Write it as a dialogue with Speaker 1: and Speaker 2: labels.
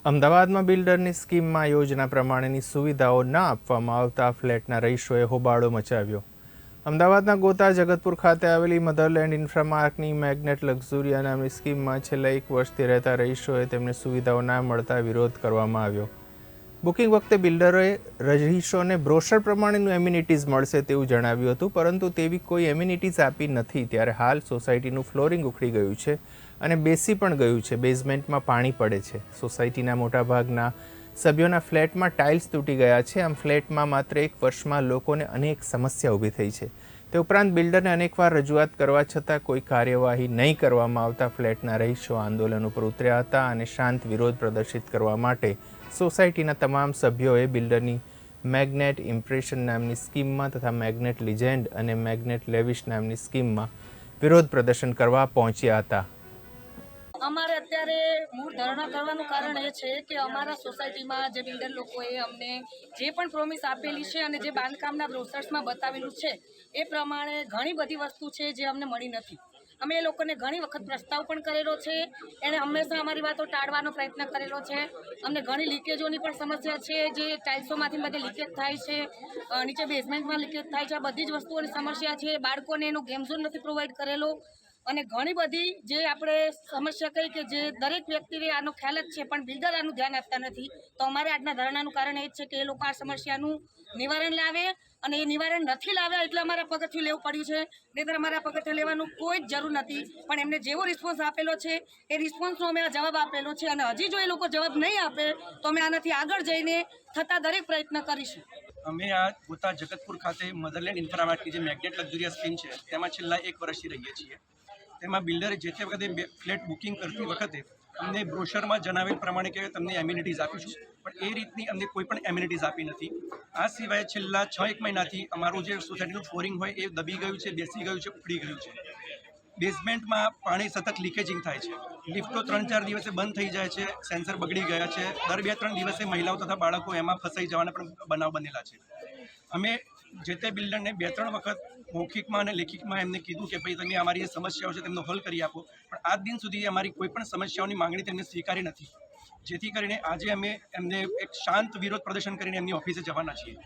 Speaker 1: અમદાવાદમાં બિલ્ડરની સ્કીમમાં યોજના પ્રમાણેની સુવિધાઓ ન આપવામાં આવતા ફ્લેટના રહીશોએ હોબાળો મચાવ્યો। અમદાવાદના ગોતા જગતપુર ખાતે આવેલી મધરલેન્ડ ઇન્ફ્રામાર્કની મેગ્નેટ લક્ઝુરિયા નામની સ્કીમમાં છેલ્લા 1 વર્ષથી રહેતા રહીશોએ તેમને સુવિધાઓ ના મળતા વિરોધ કરવામાં આવ્યો। બુકિંગ વખતે બિલ્ડરોએ રહીશોને બ્રોશર પ્રમાણેનું એમ્યુનિટીઝ મળશે તેવું જણાવ્યું હતું, પરંતુ તેવી કોઈ એમ્યુનિટીઝ આપી નથી। ત્યારે હાલ સોસાયટીનું ફ્લોરિંગ ઉખડી ગયું છે અને બેસી પણ ગયું છે। બેઝમેન્ટમાં પાણી પડે છે। સોસાયટીના મોટાભાગના સભ્યોના ફ્લેટમાં ટાઇલ્સ તૂટી ગયા છે। આમ ફ્લેટમાં માત્ર 1 વર્ષમાં લોકોને અનેક સમસ્યા ઊભી થઈ છે। તે ઉપરાંત બિલ્ડરને અનેકવાર રજૂઆત કરવા છતાં કોઈ કાર્યવાહી નહીં કરવામાં આવતા ફ્લેટના રહીશો આંદોલન ઉપર ઉતર્યા હતા અને શાંત વિરોધ પ્રદર્શિત કરવા માટે સોસાયટીના તમામ સભ્યોએ બિલ્ડરની મેગ્નેટ ઇમ્પ્રેશન નામની સ્કીમમાં તથા મેગ્નેટ લિજેન્ડ અને મેગ્નેટ લેવિશ નામની સ્કીમમાં વિરોધ પ્રદર્શન કરવા પહોંચ્યા હતા।
Speaker 2: અમારે અત્યારે મૂળ ધરણા કરવાનું કારણ એ છે કે અમારા સોસાયટીમાં જે બિલ્ડર લોકોએ અમને જે પણ પ્રોમિસ આપેલી છે અને જે બાંધકામના બ્રોશર્સમાં બતાવેલું છે એ પ્રમાણે ઘણી બધી વસ્તુ છે જે અમને મળી નથી। અમે એ લોકોને ઘણી વખત પ્રસ્તાવ પણ કરેલો છે। એણે હંમેશા અમારી વાતો ટાળવાનો પ્રયત્ન કરેલો છે। અમને ઘણી લીકેજોની પણ સમસ્યા છે, જે ટાઇલ્સોમાંથી બધે લીકેજ થાય છે, નીચે બેઝમેન્ટમાં લીકેજ થાય છે। આ બધી જ વસ્તુઓની સમસ્યા છે। બાળકોને એનો ગેમ ઝોન નથી પ્રોવાઈડ કરેલો અને ઘણી બધી જે આપણે સમસ્યા કહી કે જે દરેક વ્યક્તિને આનો ખ્યાલ જ છે, પણ બિલ્ડર આનું ધ્યાન આપતા નથી। તો અમારે આજના ધરણાનું કારણ એ જ છે કે એ લોકો આ સમસ્યાનું નિવારણ લાવે અને એ નિવારણ નથી લાવ્યા એટલે અમારા પગથિયું લેવું પડ્યું છે। નહીંતર અમારા પગથિયું લેવાનું કોઈ જ જરૂર નથી, પણ એમને જેવો રિસ્પોન્સ આપેલો છે એ રિસ્પોન્સનો અમે આ જવાબ આપેલો છે અને હજી જો એ લોકો જવાબ નહીં આપે તો અમે આનાથી આગળ જઈને થતા દરેક પ્રયત્ન કરીશું।
Speaker 3: અમે આ ગોતા જગતપુર ખાતે મધરલેન્ડ ઇન્ફ્રામાર્કની જે મેગ્નેટ લક્ઝુરિયા સ્કીમ છે તેમાં છેલ્લા 1 વર્ષથી રહીએ છીએ। તેમાં બિલ્ડરે જે તે વખતે ફ્લેટ બુકિંગ કરતી વખતે અમને બ્રોશરમાં જણાવેલ પ્રમાણે કે તમને એમ્યુનિટીઝ આપીશું, પણ એ રીતની અમને કોઈ પણ એમ્યુનિટીઝ આપી નથી। આ સિવાય છેલ્લા 6-1 મહિનાથી અમારું જે સોસાયટીનું ફ્લોરિંગ હોય એ દબી ગયું છે, બેસી ગયું છે, ઉખડી ગયું છે। બેઝમેન્ટમાં પાણી સતત લીકેજિંગ થાય છે। લિફ્ટો 3-4 દિવસે બંધ થઈ જાય છે, સેન્સર બગડી ગયા છે। દર 2-3 દિવસે મહિલાઓ તથા બાળકો એમાં ફસાઈ જવાના પણ બનાવ બનેલા છે। અમે જે તે બિલ્ડરને 2-3 વખત મૌખિકમાં અને લેખિતમાં એમને કીધું કે ભાઈ તમે અમારી જે સમસ્યાઓ છે તેમનો હલ કરી આપો, પણ આજ દિન સુધી અમારી કોઈ પણ સમસ્યાઓની માંગણી તેમને સ્વીકારી નથી। જેથી કરીને આજે અમે એમને એક શાંત વિરોધ પ્રદર્શન કરીને એમની ઓફિસે જવાના છીએ।